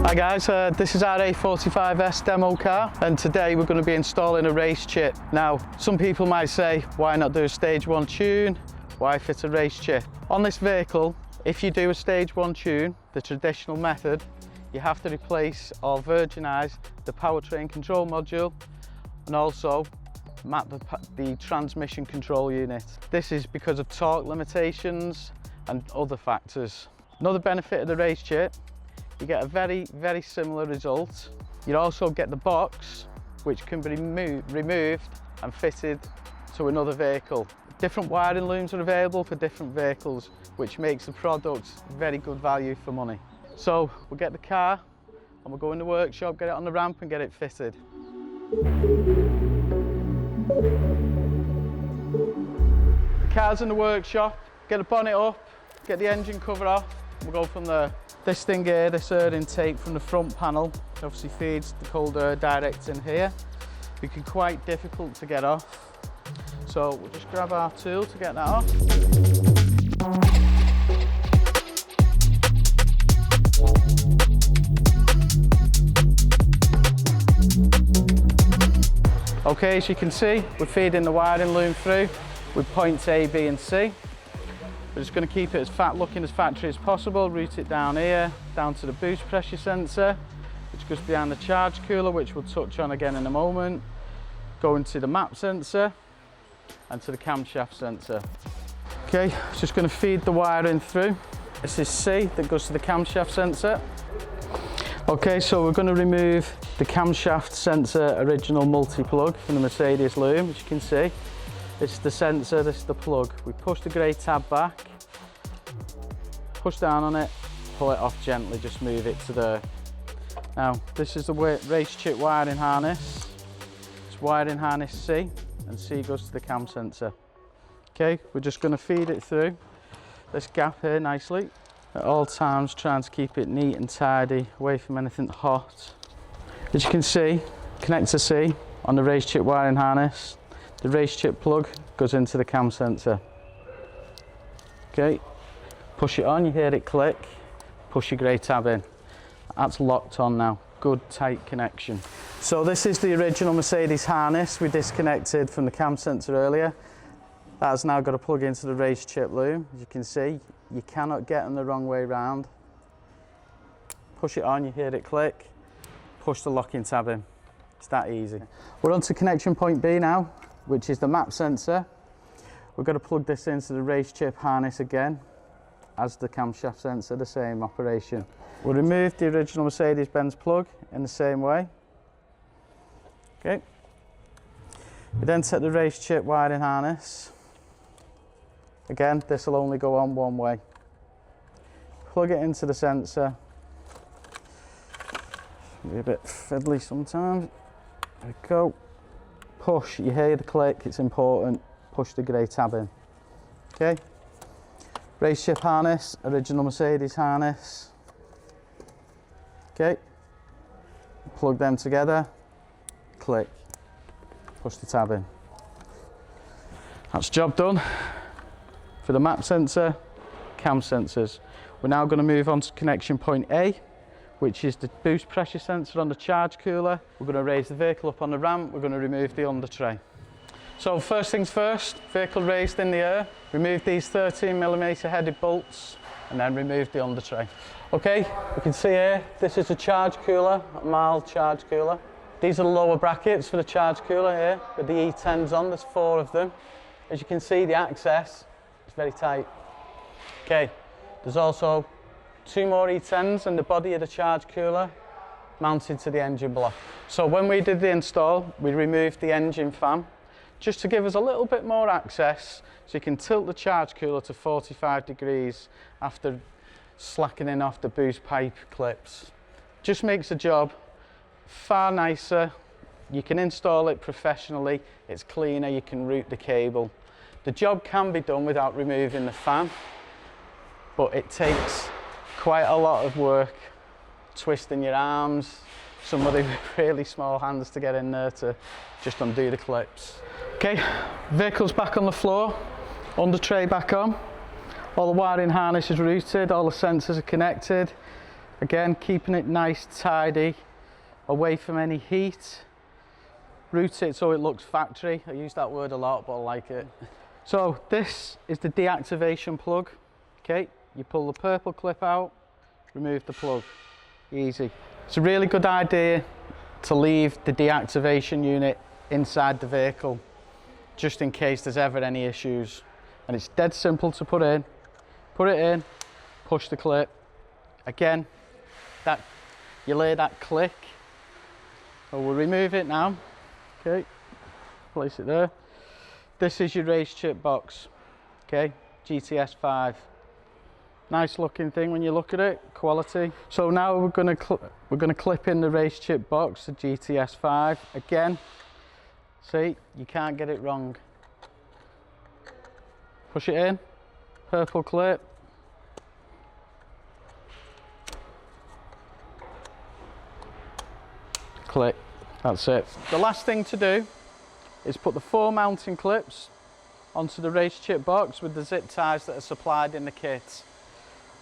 Hi guys, this is our A45 S demo car, and today we're going to be installing a race chip. Now, some people might say, why not do a stage 1 tune? Why fit a race chip? On this vehicle, if you do a stage 1 tune, the traditional method, you have to replace or virginize the powertrain control module and also map the transmission control unit. This is because of torque limitations and other factors. Another benefit of the race chip, you get a very similar result. You also get the box, which can be removed and fitted to another vehicle. Different wiring looms are available for different vehicles, which makes the product very good value for money. So we'll get the car and we'll go in the workshop, get it on the ramp and get it fitted. The car's in the workshop, get the bonnet up, get the engine cover off, we'll go from there. This thing here, this air intake from the front panel, obviously feeds the cold air direct in here. It can be quite difficult to get off. So we'll just grab our tool to get that off. Okay, as you can see, we're feeding the wiring loom through with points A, B and C. We're just going to keep it as looking as factory as possible, route it down here, down to the boost pressure sensor, which goes behind the charge cooler, which we'll touch on again in a moment, going to the map sensor and to the camshaft sensor. Okay, just going to feed the wiring through. This is C that goes to the camshaft sensor. Okay, so we're going to remove the camshaft sensor original multi-plug from the Mercedes loom, as you can see. This is the sensor, this is the plug. We push the grey tab back, push down on it, pull it off gently, just move it to there. Now, this is the race chip wiring harness. It's wiring harness C, and C goes to the cam sensor. Okay, we're just going to feed it through this gap here nicely. At all times, trying to keep it neat and tidy, away from anything hot. As you can see, connector C on the race chip wiring harness. The race chip plug goes into the cam sensor. Okay, push it on, you hear it click, push your grey tab in. That's locked on now, good tight connection. So this is the original Mercedes harness we disconnected from the cam sensor earlier. That has now got to plug into the race chip loom. As you can see, you cannot get them the wrong way round. Push it on, you hear it click, push the locking tab in. It's that easy. We're on to connection point B now, which is the map sensor. We're going to plug this into the race chip harness again, as the camshaft sensor, the same operation. We'll remove the original Mercedes-Benz plug in the same way. Okay. We then set the race chip wiring harness. Again, this will only go on one way. Plug it into the sensor. Be a bit fiddly sometimes. There we go. Push, you hear the click, it's important. Push the grey tab in. Okay. Race chip harness, original Mercedes harness. Okay. Plug them together. Click. Push the tab in. That's job done for the map sensor, cam sensors. We're now going to move on to connection point A, which is the boost pressure sensor on the charge cooler. We're going to raise the vehicle up on the ramp, we're going to remove the under tray. So first things first, vehicle raised in the air, remove these 13mm headed bolts and then remove the under tray. Okay, you can see here, this is a charge cooler, a mild charge cooler. These are the lower brackets for the charge cooler here, with the E10s on, there's 4 of them. As you can see, the access is very tight. Okay, there's also 2 more E10s in the body of the charge cooler mounted to the engine block. So when we did the install, we removed the engine fan just to give us a little bit more access, so you can tilt the charge cooler to 45 degrees after slackening off the boost pipe clips. Just makes the job far nicer. You can install it professionally, it's cleaner, you can route the cable. The job can be done without removing the fan, but it takes quite a lot of work, twisting your arms, somebody with really small hands to get in there to just undo the clips. Okay, vehicle's back on the floor, under tray back on, all the wiring harness is routed, all the sensors are connected. Again, keeping it nice, tidy, away from any heat. Route it so it looks factory. I use that word a lot, but I like it. So this is the deactivation plug. Okay, you pull the purple clip out, remove the plug. Easy. It's a really good idea to leave the deactivation unit inside the vehicle, just in case there's ever any issues. And it's dead simple to put in. Put it in, push the clip. Again, that you lay that click. So we'll remove it now. Okay, place it there. This is your RaceChip box. Okay, GTS 5. Nice looking thing when you look at it, quality. So now we're going to clip in the RaceChip box, the GTS 5. Again, see, you can't get it wrong. Push it in, purple clip. Click, that's it. The last thing to do is put the 4 mounting clips onto the RaceChip box with the zip ties that are supplied in the kit.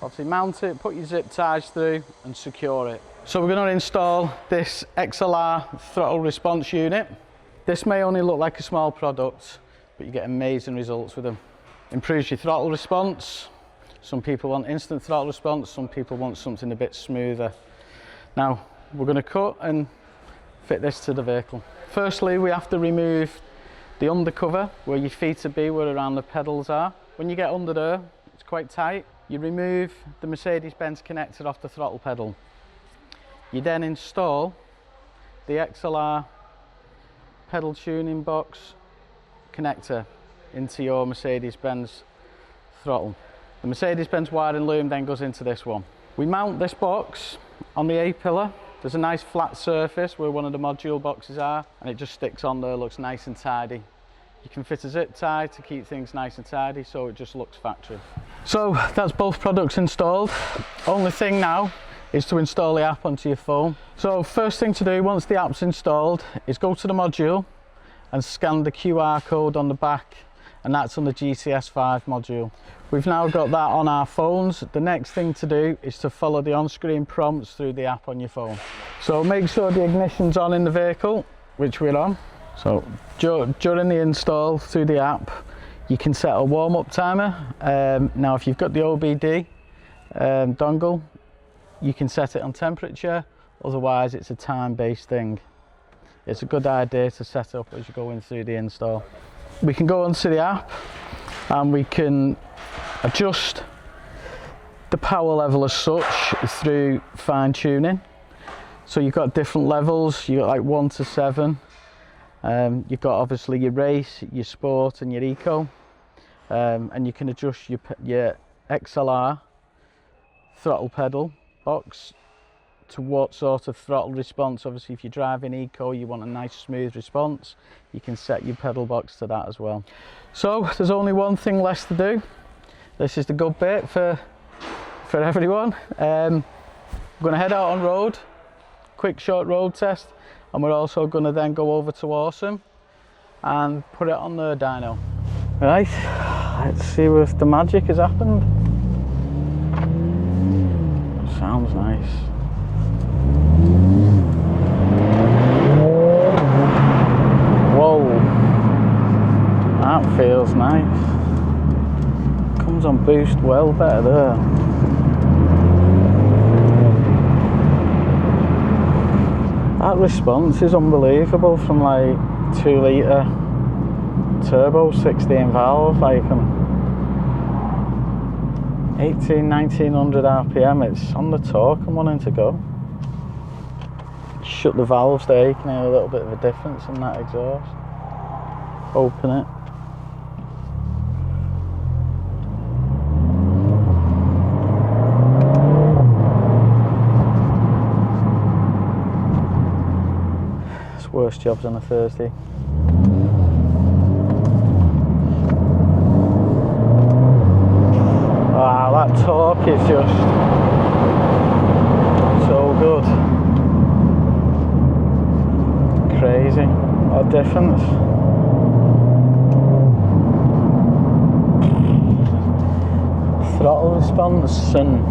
Obviously mount it, put your zip ties through and secure it. So we're going to install this XLR throttle response unit. This may only look like a small product, but you get amazing results with them. Improves your throttle response. Some people want instant throttle response, some people want something a bit smoother. Now we're going to cut and fit this to the vehicle. Firstly, we have to remove the undercover where your feet would be, where around the pedals are. When you get under there, it's quite tight. You remove the Mercedes-Benz connector off the throttle pedal. You then install the XLR pedal tuning box connector into your Mercedes-Benz throttle. The Mercedes-Benz wiring loom then goes into this one. We mount this box on the A-pillar. There's a nice flat surface where one of the module boxes are, and it just sticks on there, looks nice and tidy. You can fit a zip tie to keep things nice and tidy, so it just looks factory. So that's both products installed. Only thing now is to install the app onto your phone. So first thing to do once the app's installed is go to the module and scan the QR code on the back, and that's on the GTS 5 module. We've now got that on our phones. The next thing to do is to follow the on-screen prompts through the app on your phone. So make sure the ignition's on in the vehicle, which we're on. So during the install through the app, you can set a warm-up timer. Now if you've got the OBD dongle, you can set it on temperature, otherwise it's a time-based thing. It's a good idea to set up as you're going through the install. We can go onto the app and we can adjust the power level as such through fine tuning. So you've got different levels, you've got like 1 to 7. You've got obviously your race, your sport and your eco, and you can adjust your XLR throttle pedal box to what sort of throttle response. Obviously if you're driving eco, you want a nice smooth response, you can set your pedal box to that as well. So there's only one thing less to do. This is the good bit for everyone. We're going to head out on road, quick short road test, and we're also going to then go over to Awesome and put it on the dyno. Right, let's see if the magic has happened. Sounds nice. Whoa, that feels nice. Comes on boost well better there. That response is unbelievable from like 2 litre turbo 16 valve, like 1900 RPM. It's on the torque I'm wanting to go. Shut the valves there, you can hear a little bit of a difference in that exhaust. Open it. It's worst jobs on a Thursday. Wow, that torque is just so good. Crazy, what a difference. Throttle response and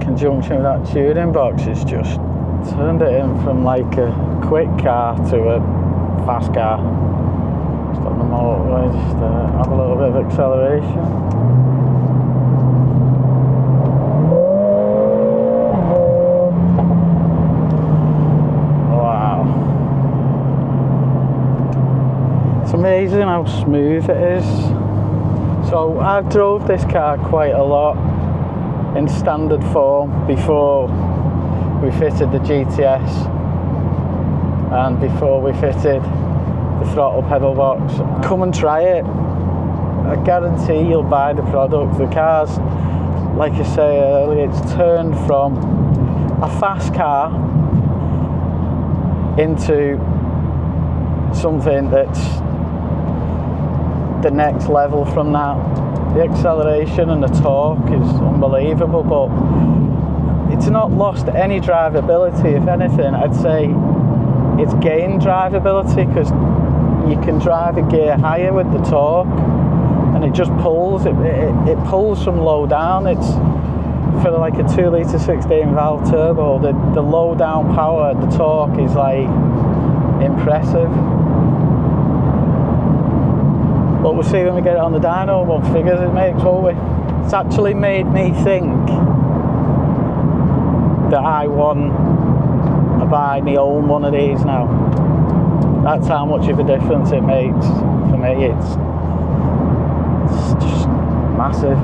conjunction with that tuning box, it's just turned it in from like a quick car to a fast car. Just on the motorway, just have a little bit of acceleration. Wow. It's amazing how smooth it is. So I've drove this car quite a lot in standard form before we fitted the GTS and before we fitted the throttle pedal box. Come and try it. I guarantee you'll buy the product. The car's, like I say earlier, it's turned from a fast car into something that's the next level from that. The acceleration and the torque is unbelievable, but it's not lost any drivability. If anything, I'd say it's gained drivability because you can drive a gear higher with the torque and it just pulls. It pulls from low down. It's for like a 2 litre 16 valve turbo, the low down power, the torque is like impressive. But we'll see when we get it on the dyno what figures it makes, won't we? It's actually made me think that I want to buy my own one of these now. That's how much of a difference it makes for me. It's just massive.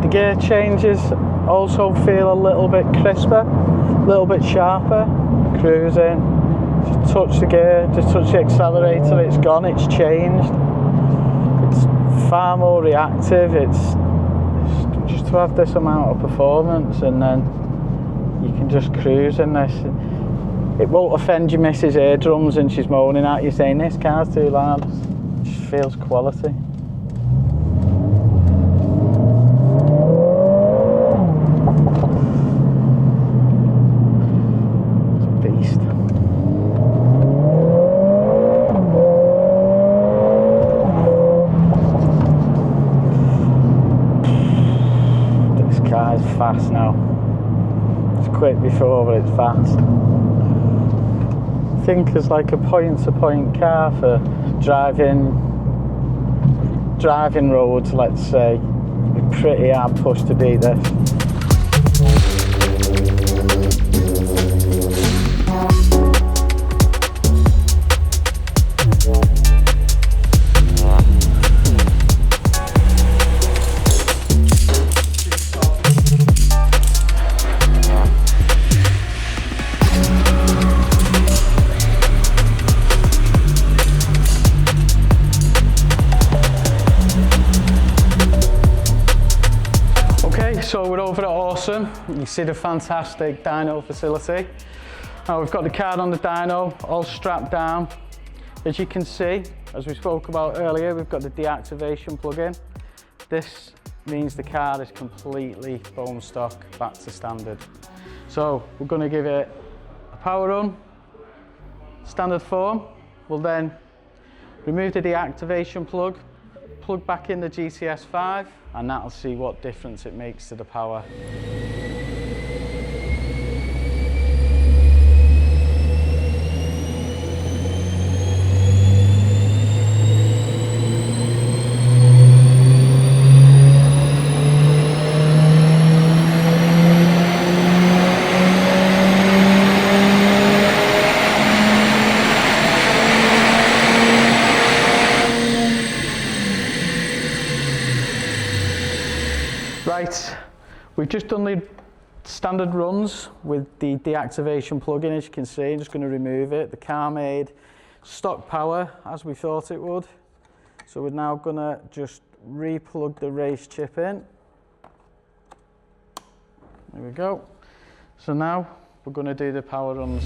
The gear changes also feel a little bit crisper, a little bit sharper. Cruising, just touch the gear, just touch the accelerator, it's gone, it's changed. It's far more reactive. It's just to have this amount of performance and then you can just cruise in this. It won't offend your missus' eardrums and she's moaning at you saying this car's too loud. It just feels quality. It's a beast. This car is fast now. It's quick before, but it's fast. I think it's like a point-to-point car for driving roads, let's say. It'd be pretty hard push to beat this. So we're over at Awesome. You see the fantastic dyno facility. Now we've got the car on the dyno, all strapped down. As you can see, as we spoke about earlier, we've got the deactivation plug-in. This means the car is completely bone stock, back to standard. So we're going to give it a power run, standard form. We'll then remove the deactivation plug back in the GTS 5, and that'll see what difference it makes to the power. Right, we've just done the standard runs with the deactivation plug-in. As you can see, I'm just going to remove it. The car made stock power as we thought it would. So we're now going to just re-plug the RaceChip in. There we go. So now we're going to do the power runs.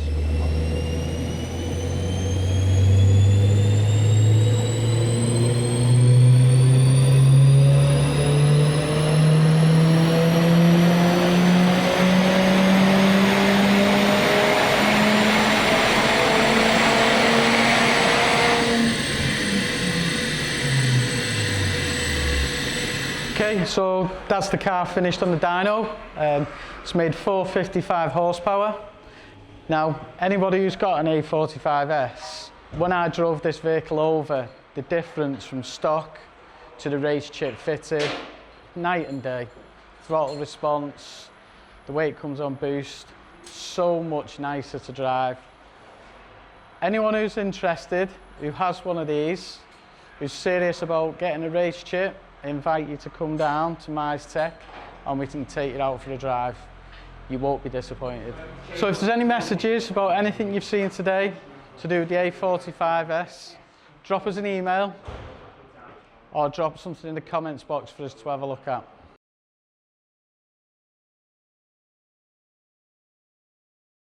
Okay, Okay, so that's the car finished on the dyno. It's made 455 horsepower. Now, anybody who's got an A45 S, when I drove this vehicle over, the difference from stock to the RaceChip fitted, night and day. Throttle response, the way it comes on boost, so much nicer to drive. Anyone who's interested, who has one of these, who's serious about getting a RaceChip, I invite you to come down to Meistech and we can take you out for a drive. You won't be disappointed. So if there's any messages about anything you've seen today to do with the A45 S, drop us an email or drop something in the comments box for us to have a look at.